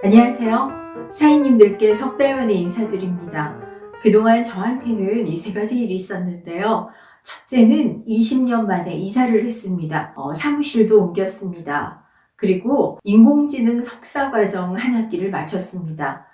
안녕하세요. 사인님들께 석 달 만에 인사드립니다. 그동안 저한테는 이 세 가지 일이 있었는데요. 첫째는 20년 만에 이사를 했습니다. 사무실도 옮겼습니다. 그리고 인공지능 석사과정 한 학기를 마쳤습니다.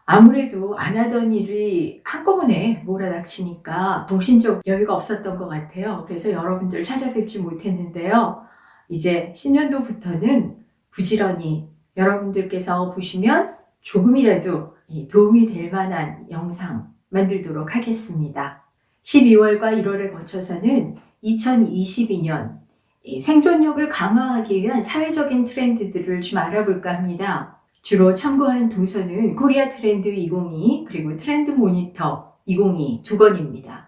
아무래도 안 하던 일이 한꺼번에 몰아닥치니까 정신적 여유가 없었던 것 같아요. 그래서 여러분들 찾아뵙지 못했는데요. 이제 신년도부터는 부지런히 여러분들께서 보시면 조금이라도 도움이 될 만한 영상 만들도록 하겠습니다. 12월과 1월에 거쳐서는 2022년 생존력을 강화하기 위한 사회적인 트렌드들을 좀 알아볼까 합니다. 주로 참고한 도서는 코리아 트렌드 2022 그리고 트렌드 모니터 2022 두 권입니다.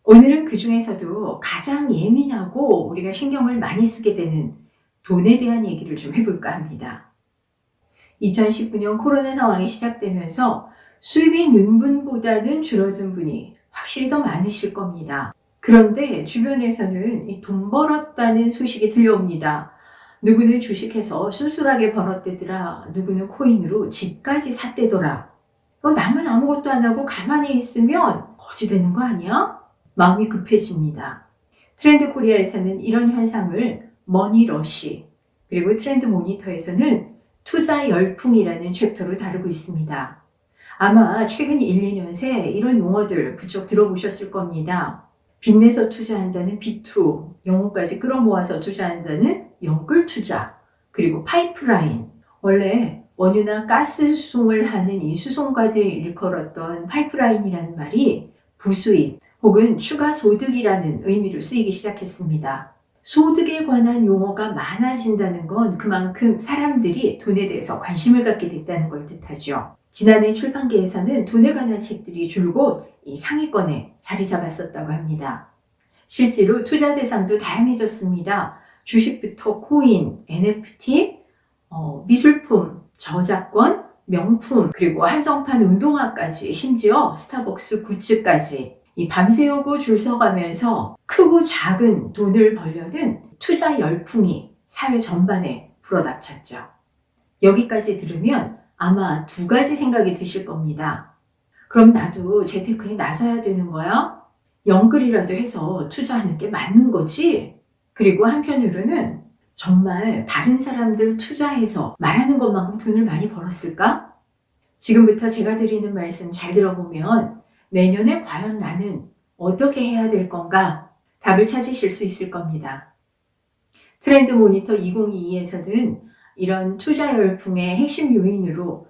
오늘은 그 중에서도 가장 예민하고 우리가 신경을 많이 쓰게 되는 돈에 대한 얘기를 좀 해볼까 합니다. 2019년 코로나 상황이 시작되면서 수입이 는 분보다는 줄어든 분이 확실히 더 많으실 겁니다. 그런데 주변에서는 돈 벌었다는 소식이 들려옵니다. 누구는 주식해서 쏠쏠하게 벌었대더라. 누구는 코인으로 집까지 샀대더라. 나만 아무것도 안 하고 가만히 있으면 거지 되는 거 아니야? 마음이 급해집니다. 트렌드 코리아에서는 이런 현상을 머니러시, 그리고 트렌드 모니터에서는 투자 열풍이라는 챕터로 다루고 있습니다. 아마 최근 1, 2년 새 이런 용어들 부쩍 들어보셨을 겁니다. 빚내서 투자한다는 빚투, 영혼까지 끌어모아서 투자한다는 영끌 투자, 그리고 파이프라인. 원래 원유나 가스 수송을 하는 이 수송가들이 일컬었던 파이프라인이라는 말이 부수입 혹은 추가 소득이라는 의미로 쓰이기 시작했습니다. 소득에 관한 용어가 많아진다는 건 그만큼 사람들이 돈에 대해서 관심을 갖게 됐다는 걸 뜻하죠. 지난해 출판계에서는 돈에 관한 책들이 줄곧 이 상위권에 자리 잡았었다고 합니다. 실제로 투자 대상도 다양해졌습니다. 주식부터 코인, NFT, 미술품, 저작권, 명품, 그리고 한정판 운동화까지 심지어 스타벅스 굿즈까지 이 밤새우고 줄 서가면서 크고 작은 돈을 벌려는 투자 열풍이 사회 전반에 불어닥쳤죠. 여기까지 들으면 아마 두 가지 생각이 드실 겁니다. 그럼 나도 재테크에 나서야 되는 거야? 영끌이라도 해서 투자하는 게 맞는 거지? 그리고 한편으로는 정말 다른 사람들 투자해서 말하는 것만큼 돈을 많이 벌었을까? 지금부터 제가 드리는 말씀 잘 들어보면 내년에 과연 나는 어떻게 해야 될 건가? 답을 찾으실 수 있을 겁니다. 트렌드 모니터 2022에서는 이런 투자 열풍의 핵심 요인으로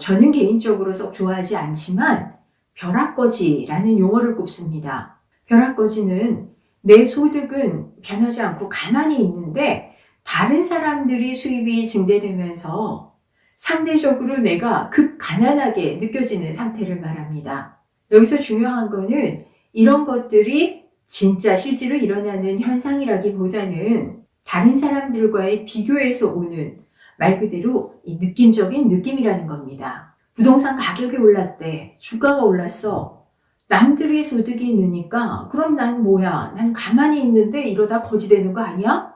저는 개인적으로 썩 좋아하지 않지만 벼락거지라는 용어를 꼽습니다. 벼락거지는 내 소득은 변하지 않고 가만히 있는데 다른 사람들이 수입이 증대되면서 상대적으로 내가 급 가난하게 느껴지는 상태를 말합니다. 여기서 중요한 거는 이런 것들이 진짜 실제로 일어나는 현상이라기보다는 다른 사람들과의 비교에서 오는 말 그대로 이 느낌적인 느낌이라는 겁니다. 부동산 가격이 올랐대. 주가가 올랐어. 남들의 소득이 느니까 그럼 난 뭐야? 난 가만히 있는데 이러다 거지 되는 거 아니야?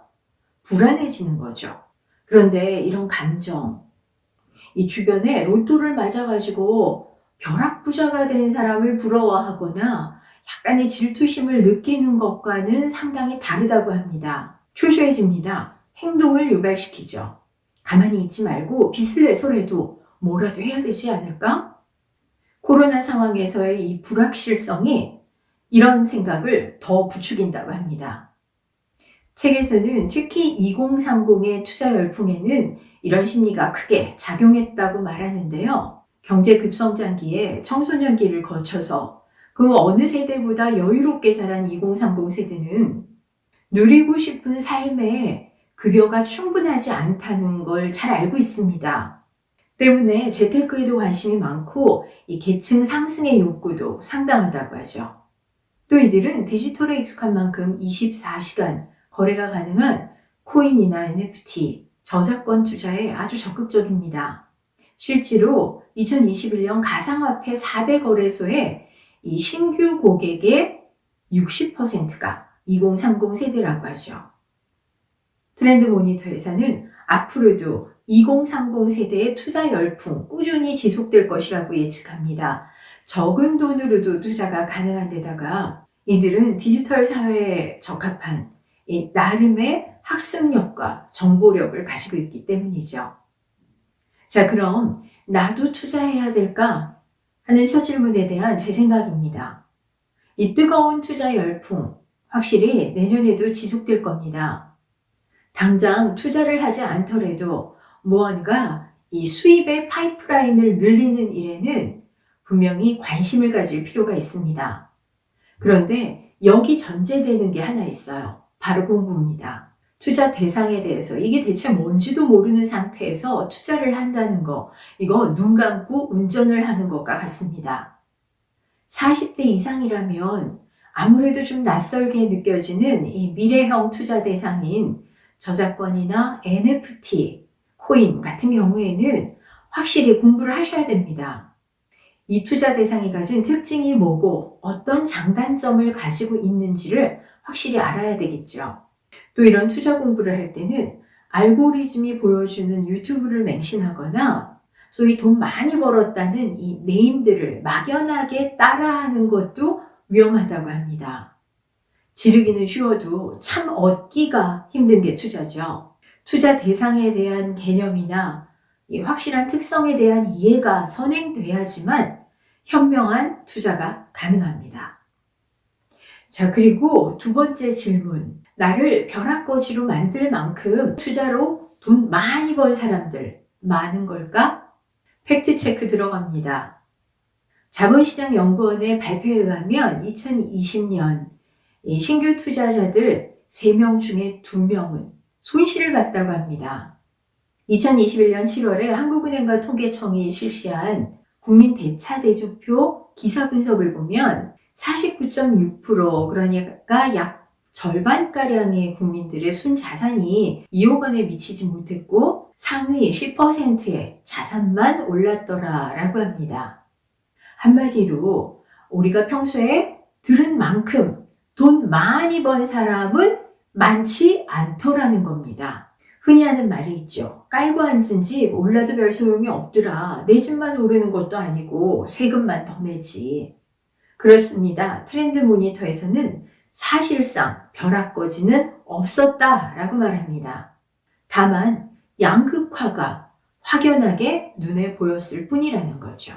불안해지는 거죠. 그런데 이런 감정, 이 주변에 로또를 맞아가지고 벼락부자가 된 사람을 부러워하거나 약간의 질투심을 느끼는 것과는 상당히 다르다고 합니다. 초조해집니다. 행동을 유발시키죠. 가만히 있지 말고 빚을 내서라도 뭐라도 해야 되지 않을까? 코로나 상황에서의 이 불확실성이 이런 생각을 더 부추긴다고 합니다. 책에서는 특히 2030의 투자 열풍에는 이런 심리가 크게 작용했다고 말하는데요. 경제 급성장기에 청소년기를 거쳐서 그 어느 세대보다 여유롭게 자란 2030 세대는 누리고 싶은 삶에 급여가 충분하지 않다는 걸 잘 알고 있습니다. 때문에 재테크에도 관심이 많고 이 계층 상승의 욕구도 상당하다고 하죠. 또 이들은 디지털에 익숙한 만큼 24시간 거래가 가능한 코인이나 NFT, 저작권 투자에 아주 적극적입니다. 실제로 2021년 가상화폐 4대 거래소의 이 신규 고객의 60%가 2030 세대라고 하죠. 트렌드 모니터에서는 앞으로도 2030 세대의 투자 열풍 꾸준히 지속될 것이라고 예측합니다. 적은 돈으로도 투자가 가능한 데다가 이들은 디지털 사회에 적합한 나름의 학습력과 정보력을 가지고 있기 때문이죠. 자, 그럼 나도 투자해야 될까 하는 첫 질문에 대한 제 생각입니다. 이 뜨거운 투자 열풍 확실히 내년에도 지속될 겁니다. 당장 투자를 하지 않더라도 무언가 이 수입의 파이프라인을 늘리는 일에는 분명히 관심을 가질 필요가 있습니다. 그런데 여기 전제되는 게 하나 있어요. 바로 공부입니다. 투자 대상에 대해서 이게 대체 뭔지도 모르는 상태에서 투자를 한다는 거, 이거 눈 감고 운전을 하는 것과 같습니다. 40대 이상이라면 아무래도 좀 낯설게 느껴지는 이 미래형 투자 대상인 저작권이나 NFT, 코인 같은 경우에는 확실히 공부를 하셔야 됩니다. 이 투자 대상이 가진 특징이 뭐고 어떤 장단점을 가지고 있는지를 확실히 알아야 되겠죠. 또 이런 투자 공부를 할 때는 알고리즘이 보여주는 유튜브를 맹신하거나 소위 돈 많이 벌었다는 이 네임들을 막연하게 따라하는 것도 위험하다고 합니다. 지르기는 쉬워도 참 얻기가 힘든 게 투자죠. 투자 대상에 대한 개념이나 이 확실한 특성에 대한 이해가 선행돼야지만 현명한 투자가 가능합니다. 자, 그리고 두 번째 질문. 나를 벼락거지로 만들 만큼 투자로 돈 많이 번 사람들 많은 걸까? 팩트체크 들어갑니다. 자본시장연구원의 발표에 의하면 2020년 신규 투자자들 3명 중에 2명은 손실을 봤다고 합니다. 2021년 7월에 한국은행과 통계청이 실시한 국민대차대조표 기사 분석을 보면 49.6% 그러니까 약 절반가량의 국민들의 순자산이 2억 원에 미치지 못했고 상위 10%의 자산만 올랐더라라고 합니다. 한마디로 우리가 평소에 들은 만큼 돈 많이 번 사람은 많지 않더라는 겁니다. 흔히 하는 말이 있죠. 깔고 앉은 집 올라도 별 소용이 없더라. 내 집만 오르는 것도 아니고 세금만 더 내지. 그렇습니다. 트렌드 모니터에서는 사실상 벼락거지는 없었다라고 말합니다. 다만 양극화가 확연하게 눈에 보였을 뿐이라는 거죠.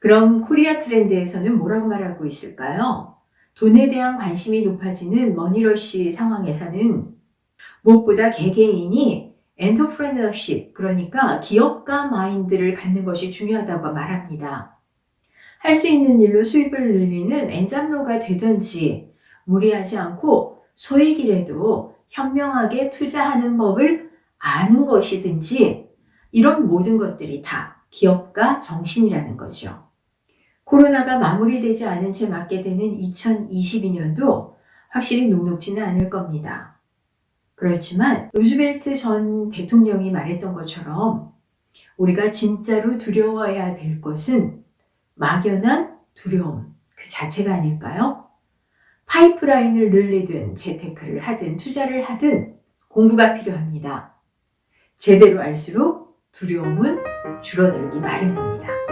그럼 코리아 트렌드에서는 뭐라고 말하고 있을까요? 돈에 대한 관심이 높아지는 머니러시 상황에서는 무엇보다 개개인이 엔터프레너십, 그러니까 기업가 마인드를 갖는 것이 중요하다고 말합니다. 할 수 있는 일로 수입을 늘리는 엔잡러가 되든지 무리하지 않고 소액이라도 현명하게 투자하는 법을 아는 것이든지 이런 모든 것들이 다 기업가 정신이라는 거죠. 코로나가 마무리되지 않은 채 맞게 되는 2022년도 확실히 녹록지는 않을 겁니다. 그렇지만 루즈벨트 전 대통령이 말했던 것처럼 우리가 진짜로 두려워해야 될 것은 막연한 두려움 그 자체가 아닐까요? 파이프라인을 늘리든 재테크를 하든 투자를 하든 공부가 필요합니다. 제대로 알수록 두려움은 줄어들기 마련입니다.